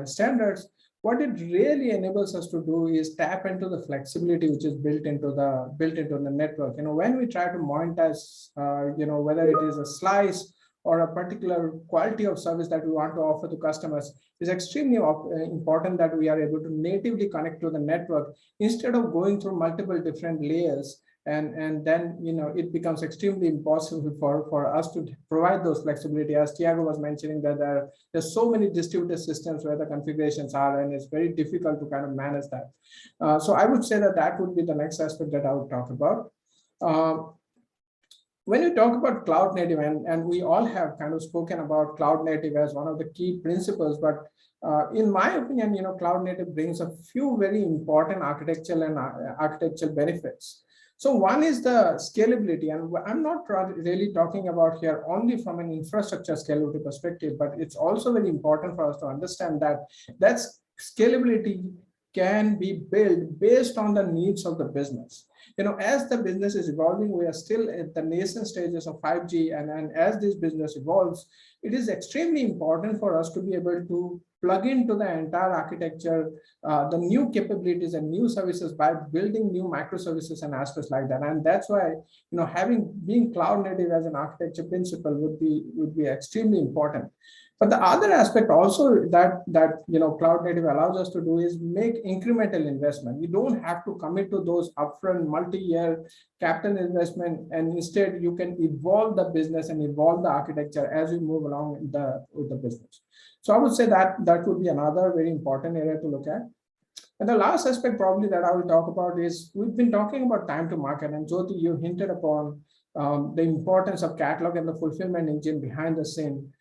standards. What it really enables us to do is tap into the flexibility which is built into the network. When we try to monetize, whether it is a slice or a particular quality of service that we want to offer to customers, it's extremely important that we are able to natively connect to the network instead of going through multiple different layers. And then it becomes extremely impossible for us to provide those flexibility. As Tiago was mentioning, that there's so many distributed systems where the configurations are, and it's very difficult to kind of manage that. So I would say that would be the next aspect that I would talk about. When you talk about cloud native, and we all have kind of spoken about cloud native as one of the key principles, but in my opinion, cloud native brings a few very important architectural benefits. So one is the scalability, and I'm not really talking about here only from an infrastructure scalability perspective, but it's also very important for us to understand that scalability can be built based on the needs of the business. As the business is evolving, we are still at the nascent stages of 5G, and as this business evolves, it is extremely important for us to be able to plug into the entire architecture, the new capabilities and new services by building new microservices and aspects like that. And that's why, being cloud native as an architecture principle would be extremely important. But the other aspect also that cloud native allows us to do is make incremental investment. You don't have to commit to those upfront multi-year capital investment, and instead you can evolve the business and evolve the architecture as we move along with the business. So I would say that would be another very important area to look at. And the last aspect probably that I will talk about is we've been talking about time to market, and Jyoti, you hinted upon the importance of catalog and the fulfillment engine behind the scene.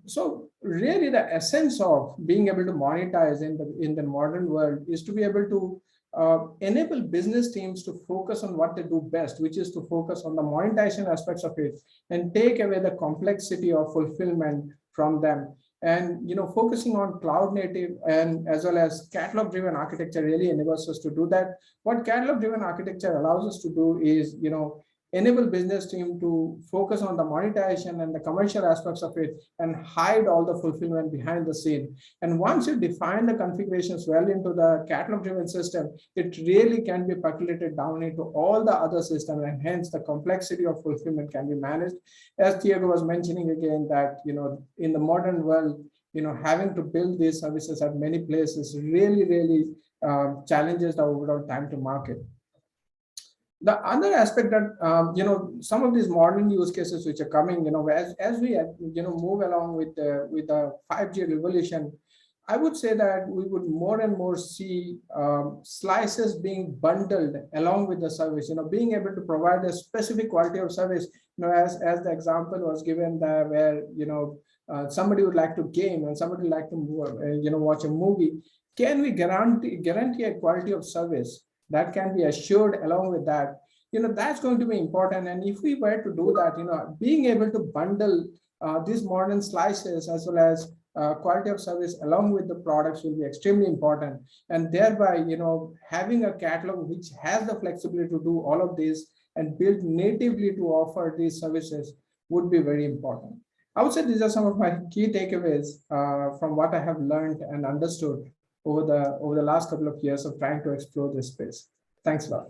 So really the essence of being able to monetize in the modern world is to be able to enable business teams to focus on what they do best, which is to focus on the monetization aspects of it and take away the complexity of fulfillment from them. And focusing on cloud native and as well as catalog driven architecture really enables us to do that. What catalog driven architecture allows us to do is enable business team to focus on the monetization and the commercial aspects of it and hide all the fulfillment behind the scene. And once you define the configurations well into the catalog driven system, it really can be percolated down into all the other systems, and hence the complexity of fulfillment can be managed. As Thiago was mentioning again that, in the modern world, having to build these services at many places really challenges the overall time to market. The other aspect that some of these modern use cases which are coming, as we move along with the 5G revolution, I would say that we would more and more see slices being bundled along with the service. Being able to provide a specific quality of service. As the example was given there, where somebody would like to game and somebody would like to watch a movie. Can we guarantee a quality of service that can be assured along with that? That's going to be important. And if we were to do that, being able to bundle these modern slices as well as quality of service along with the products will be extremely important. And thereby, having a catalog which has the flexibility to do all of this and build natively to offer these services would be very important. I would say these are some of my key takeaways from what I have learned and understood over the last couple of years of trying to explore this space. Thanks a lot.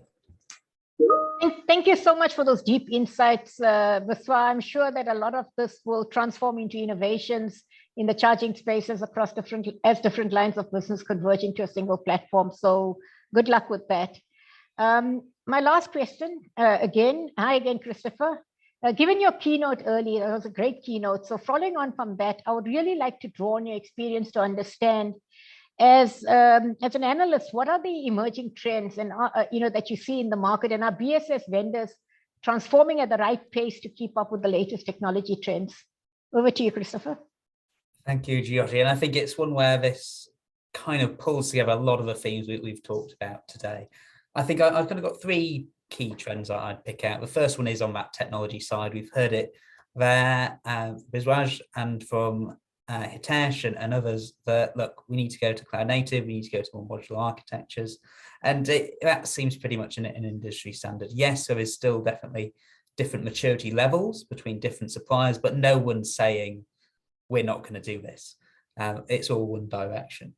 Thank you so much for those deep insights, Viswa. I'm sure that a lot of this will transform into innovations in the charging spaces across different lines of business converge into a single platform. So good luck with that. My last question, hi again, Christopher. Given your keynote earlier, it was a great keynote. So following on from that, I would really like to draw on your experience to understand, as an analyst, what are the emerging trends and that you see in the market, and are BSS vendors transforming at the right pace to keep up with the latest technology trends? Over to you, Christopher. Thank you, Jyoti. And I think it's one where this kind of pulls together a lot of the themes we've talked about today. I think I've kind of got three key trends that I'd pick out. The first one is on that technology side. We've heard it there, Biswaj, and from Hitesh and others, that look, we need to go to cloud native, we need to go to more modular architectures, and that seems pretty much an industry standard. Yes, there is still definitely different maturity levels between different suppliers, but no one's saying we're not going to do this. It's all one direction.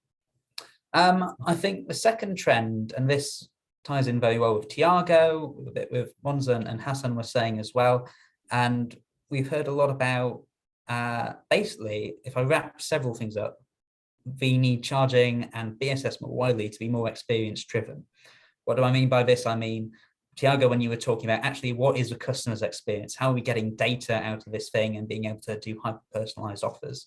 I think the second trend, and this ties in very well with Thiago, a bit with Monza and Hassan were saying as well, and we've heard a lot about basically, if I wrap several things up, we need charging and BSS more widely to be more experience driven. What do I mean by this? I mean, Thiago, when you were talking about actually what is the customer's experience, how are we getting data out of this thing and being able to do hyper personalized offers?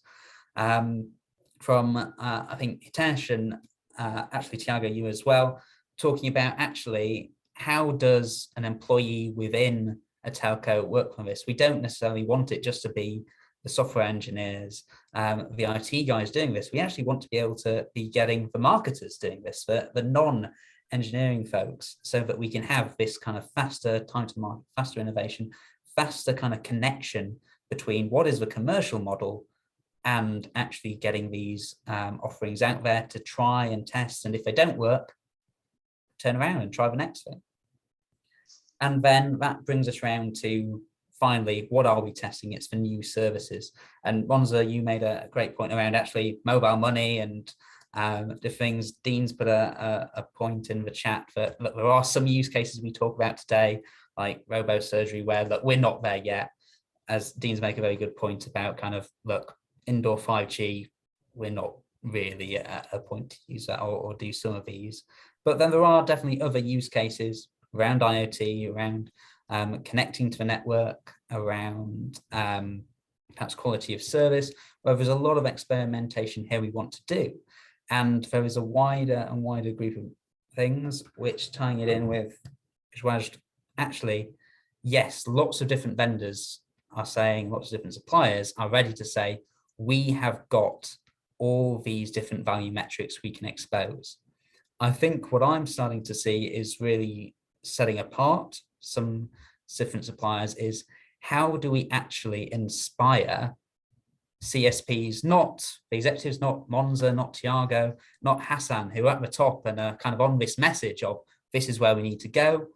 From I think Hitesh and actually Thiago, you as well, talking about actually how does an employee within a telco work on this? We don't necessarily want it just to be the software engineers, the IT guys doing this. We actually want to be able to be getting the marketers doing this, the non-engineering folks, so that we can have this kind of faster time to market, faster innovation, faster kind of connection between what is the commercial model and actually getting these offerings out there to try and test. And if they don't work, turn around and try the next thing. And then that brings us around to finally, what are we testing? It's for new services. And Monza, you made a great point around actually mobile money and the things. Dean's put a point in the chat that look, there are some use cases we talk about today, like robo surgery, where look, we're not there yet. As Dean's make a very good point about kind of, look, indoor 5G, we're not really at a point to use that or do some of these. But then there are definitely other use cases around IoT, around connecting to the network, around perhaps quality of service, where there's a lot of experimentation here we want to do. And there is a wider and wider group of things which, tying it in with Shwaj, actually, yes, lots of different vendors are saying, lots of different suppliers are ready to say, we have got all these different value metrics we can expose. I think what I'm starting to see is really setting apart some different suppliers is how do we actually inspire CSPs, not the executives, not Monza, not Tiago, not Hassan, who are at the top and are kind of on this message of this is where we need to go,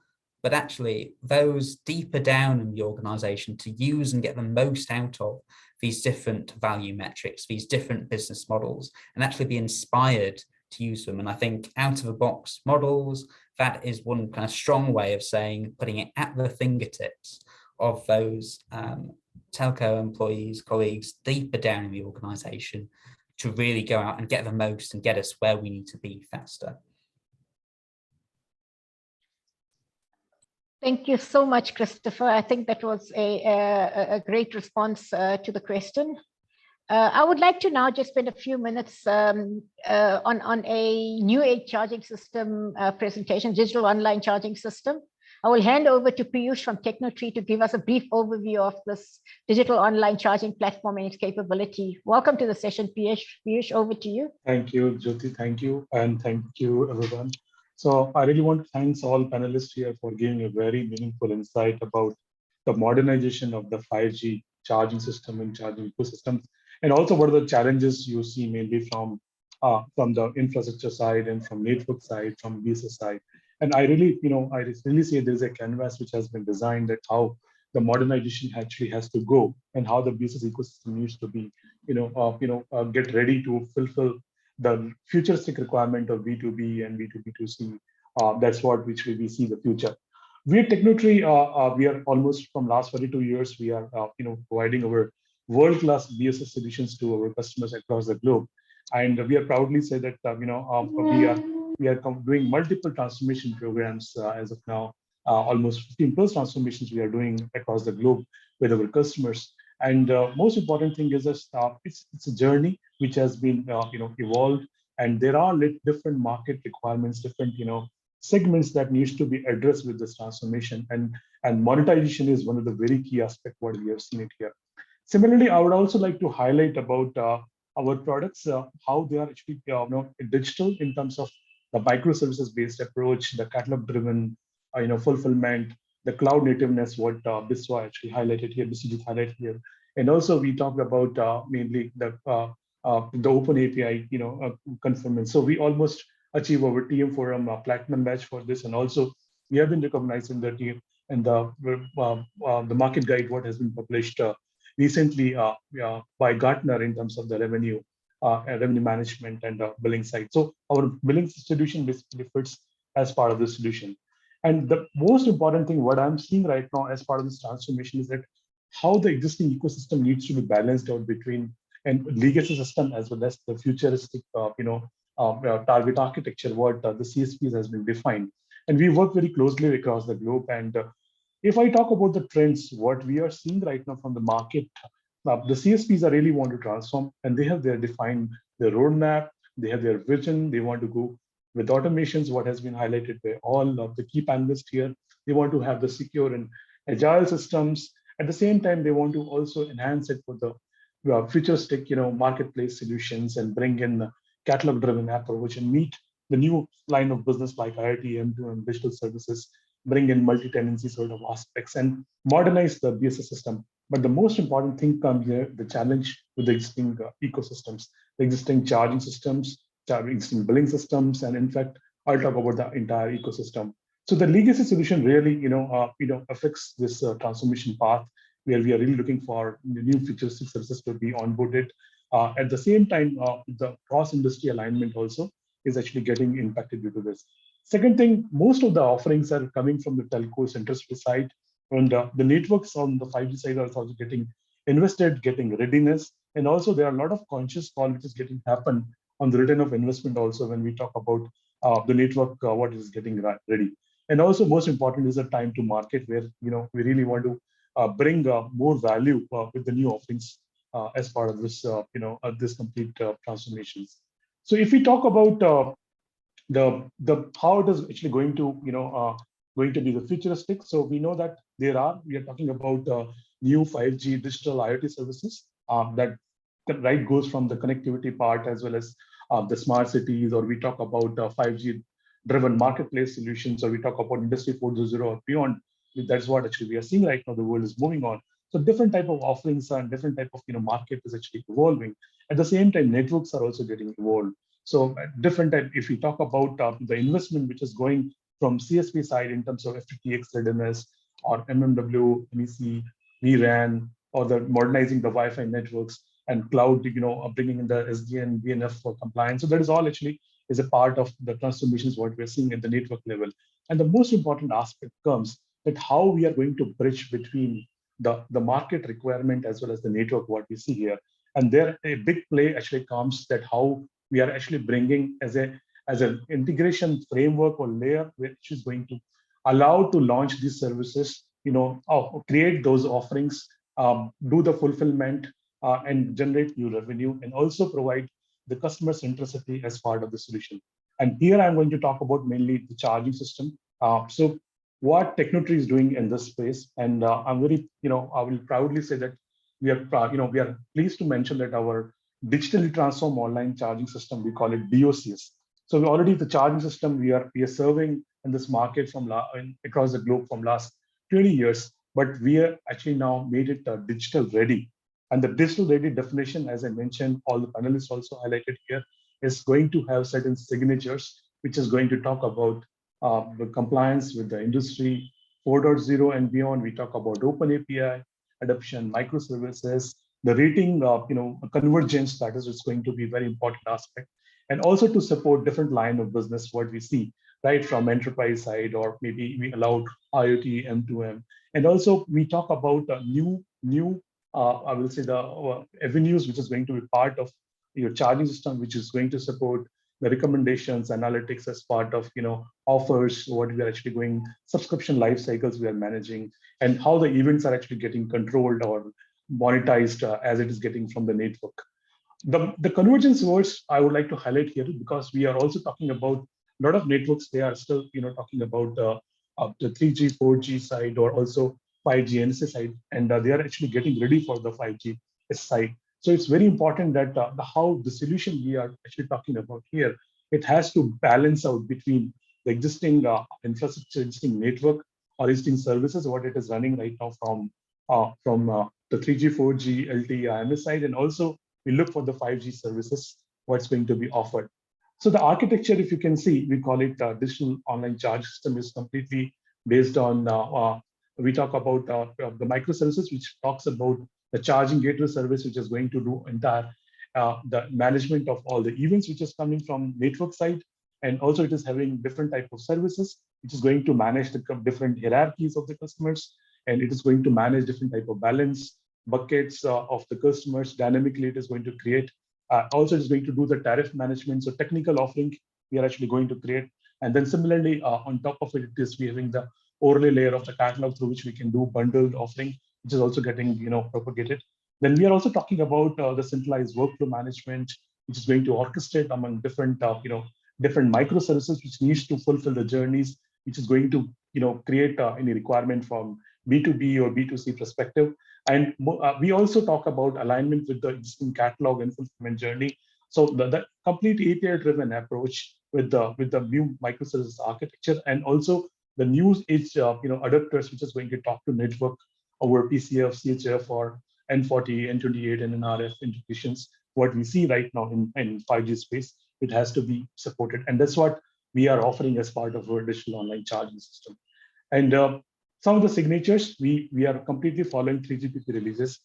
but actually those deeper down in the organization to use and get the most out of these different value metrics, these different business models, and actually be inspired to use them. And I think out of the box models, that is one kind of strong way of saying, putting it at the fingertips of those telco employees, colleagues deeper down in the organization to really go out and get the most and get us where we need to be faster. Thank you so much, Christopher. I think that was a great response to the question. I would like to now just spend a few minutes on a new age charging system presentation, digital online charging system. I will hand over to Piyush from Technotree to give us a brief overview of this digital online charging platform and its capability. Welcome to the session, Piyush. Piyush, over to you. Thank you, Jyoti. Thank you. And thank you, everyone. So I really want to thank all panelists here for giving a very meaningful insight about the modernization of the 5G charging system and charging ecosystems, and also what are the challenges you see mainly from the infrastructure side and from network side, from BSS side. And I really say there's a canvas which has been designed that how the modernization actually has to go and how the business ecosystem needs to be, get ready to fulfill the futuristic requirement of B2B and B2B2C. That's what which we see the future. We at Technotree, we are almost from last 42 years, we are providing our world-class BSS solutions to our customers across the globe. And we are proudly say that we are doing multiple transformation programs as of now, almost 15 plus transformations we are doing across the globe with our customers. And most important thing is that it's a journey which has been evolved, and there are different market requirements, different segments that needs to be addressed with this transformation, and monetization is one of the very key aspects what we have seen it here. Similarly, I would also like to highlight about our products, how they are actually digital in terms of the microservices based approach, the catalog driven fulfillment, the cloud nativeness, what Biswa actually highlighted here, BCG highlighted here. And also we talked about mainly the open API conformance. So we almost achieve our TM Forum platinum badge for this, and also we have been recognized in the team and the market guide what has been published recently by Gartner in terms of the revenue management and billing side. So our billing solution basically fits as part of the solution. And the most important thing what I'm seeing right now as part of this transformation is that how the existing ecosystem needs to be balanced out between and legacy system as well as the futuristic target architecture what the CSPs has been defined. And we work very closely across the globe. And if I talk about the trends, what we are seeing right now from the market, the CSPs are really want to transform, and they have their defined their roadmap, they have their vision, they want to go with automations, what has been highlighted by all of the key panelists here. They want to have the secure and agile systems. At the same time, they want to also enhance it for the futuristic, marketplace solutions and bring in catalog-driven approach and meet the new line of business like IoT, M2M, digital services, bring in multi-tenancy sort of aspects and modernize the BSS system. But the most important thing comes here, the challenge with the existing ecosystems, the existing charging systems, existing billing systems, and in fact, I'll talk about the entire ecosystem. So the legacy solution really, affects this transformation path where we are really looking for the new futuristic services to be onboarded. At the same time, the cross-industry alignment also is actually getting impacted due to this. Second thing, most of the offerings are coming from the telco centricity side, and the networks on the 5G side are also getting invested, getting readiness, and also there are a lot of conscious call which is getting happen on the return of investment also when we talk about the network, what is getting ready. And also most important is the time to market where we really want to bring more value with the new offerings as part of this this complete transformations. So if we talk about the how it is actually going to going to be the futuristic, so we know that we are talking about new 5G digital IoT services that right goes from the connectivity part as well as the smart cities, or we talk about 5G driven marketplace solutions, or we talk about industry 4.0 or beyond. That's what actually we are seeing right now. The world is moving on. So different type of offerings and different type of market is actually evolving. At the same time, networks are also getting evolved. So different type. If we talk about the investment which is going from CSP side in terms of FTTX readiness or MMW, MEC, vRAN, or the modernizing the Wi-Fi networks and cloud, bringing in the SDN, DNF for compliance. So that is all actually is a part of the transformations what we're seeing at the network level. And the most important aspect comes that how we are going to bridge between the market requirement as well as the network what we see here. And there a big play actually comes that how we are actually bringing as an integration framework or layer which is going to allow to launch these services, create those offerings, do the fulfillment, and generate new revenue, and also provide the customer centricity as part of the solution. And here I'm going to talk about mainly the charging system. So what Tecnotree is doing in this space, and I'm very, I will proudly say that we are pleased to mention that our digitally transformed online charging system, we call it DOCS. So we already the charging system we are serving in this market from across the globe from last 20 years, but we are actually now made it digital ready. And the digital ready definition, as I mentioned, all the panelists also highlighted here, is going to have certain signatures, which is going to talk about the compliance with the industry 4.0 and beyond. We talk about open API, adoption, microservices, the rating, convergence, that is going to be a very important aspect. And also to support different line of business, what we see, right, from enterprise side, or maybe we allowed IoT, M2M. And also we talk about new I will say the avenues, which is going to be part of your charging system, which is going to support the recommendations, analytics as part of offers, what we are actually going, subscription life cycles we are managing, and how the events are actually getting controlled or monetized as it is getting from the network. The convergence words I would like to highlight here, because we are also talking about a lot of networks. They are still talking about the 3G, 4G side, or also 5G NSA side, and they are actually getting ready for the 5G side. So it's very important that how the solution we are actually talking about here, it has to balance out between the existing infrastructure, existing network, or existing services, what it is running right now from the 3G, 4G, LTE, IMS side, and also we look for the 5G services, what's going to be offered. So the architecture, if you can see, we call it digital online charge system, is completely based on, we talk about the microservices, which talks about the charging gateway service, which is going to do entire the management of all the events, which is coming from network side. And also it is having different type of services, which is going to manage the different hierarchies of the customers. And it is going to manage different type of balance buckets of the customers. Dynamically, it is going to create. Also, it is going to do the tariff management. So technical offering, we are actually going to create. And then similarly, on top of it, it is we having the overlay layer of the catalog through which we can do bundled offering, which is also getting propagated. Then we are also talking about the centralized workflow management, which is going to orchestrate among different different microservices which needs to fulfill the journeys, which is going to create any requirement from B2B or B2C perspective. And we also talk about alignment with the existing catalog and fulfillment journey. So the complete API-driven approach with the new microservices architecture, and also the new edge adapters, which is going to talk to network over PCF, CHF, or N40, N28, and NRF integrations. What we see right now in 5G space, it has to be supported, and that's what we are offering as part of our digital online charging system. And some of the signatures, we are completely following 3GPP releases,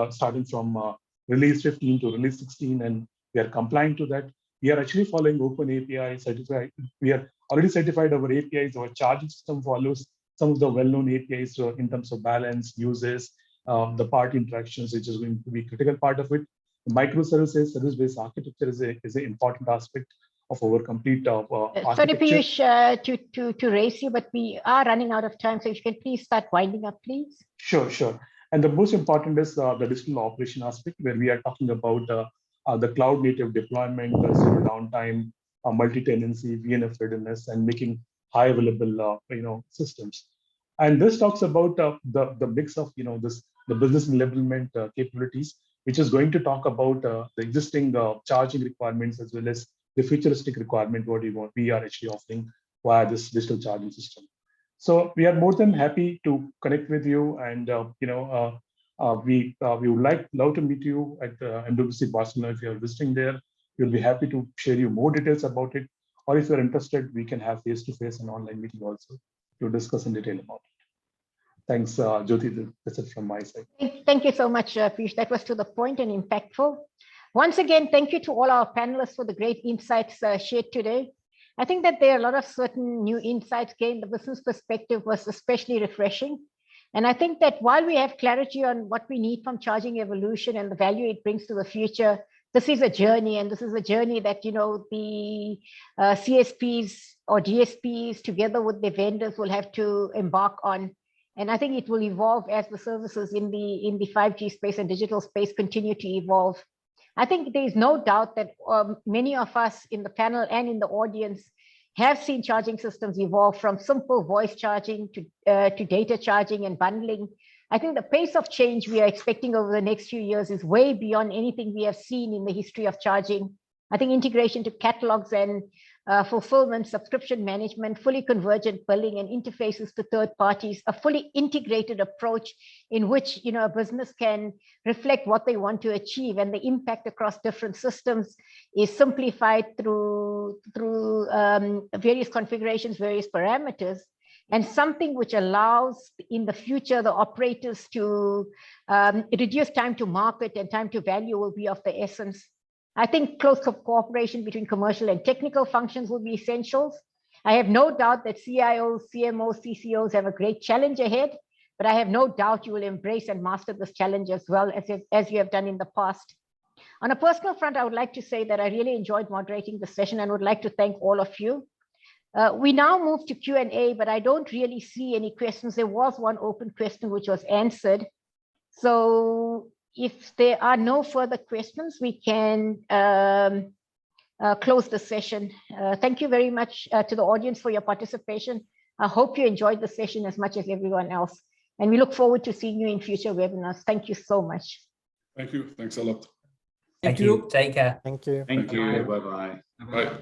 starting from release 15 to release 16, and we are complying to that. We are actually following open API certified. We are already certified our APIs. Our charging system follows some of the well-known APIs in terms of balance, uses, the party interactions, which is going to be a critical part of it. The microservices, service-based architecture is an important aspect of our complete architecture. Sorry, Piyush, to raise you, but we are running out of time. So if you can please start winding up, please. Sure. And the most important is the digital operation aspect, where we are talking about the cloud native deployment, zero downtime, multi-tenancy, VNF readiness, and making high available systems. And this talks about the mix of the business enablement capabilities, which is going to talk about the existing charging requirements as well as the futuristic requirement what we are actually offering via this digital charging system. So we are more than happy to connect with you, and we would love to meet you at MWC Barcelona. If you are visiting there, we'll be happy to share you more details about it. Or if you're interested, we can have face-to-face and online meeting also to discuss in detail about it. Thanks, Jyoti. That's it from my side. Thank you so much, Piyush. That was to the point and impactful. Once again, thank you to all our panelists for the great insights shared today. I think that there are a lot of certain new insights gained. The business perspective was especially refreshing. And I think that while we have clarity on what we need from charging evolution and the value it brings to the future, this is a journey, and this is a journey that, the CSPs or DSPs together with the vendors will have to embark on. And I think it will evolve as the services in the 5G space and digital space continue to evolve. I think there is no doubt that many of us in the panel and in the audience have seen charging systems evolve from simple voice charging to data charging and bundling. I think the pace of change we are expecting over the next few years is way beyond anything we have seen in the history of charging. I think integration to catalogs and fulfillment, subscription management, fully convergent billing, and interfaces to third parties, a fully integrated approach in which a business can reflect what they want to achieve, and the impact across different systems is simplified through various configurations, various parameters, and something which allows in the future the operators to reduce time to market and time to value will be of the essence. I think close cooperation between commercial and technical functions will be essentials. I have no doubt that CIOs, CMOs, CCOs have a great challenge ahead, but I have no doubt you will embrace and master this challenge as well as you have done in the past. On a personal front, I would like to say that I really enjoyed moderating the session and would like to thank all of you. We now move to Q&A, but I don't really see any questions. There was one open question which was answered. So if there are no further questions, we can close the session. Thank you very much to the audience for your participation. I hope you enjoyed the session as much as everyone else. And we look forward to seeing you in future webinars. Thank you so much. Thank you. Thanks a lot. Thank you. Take care. Thank you. Thank you. Bye-bye. Bye.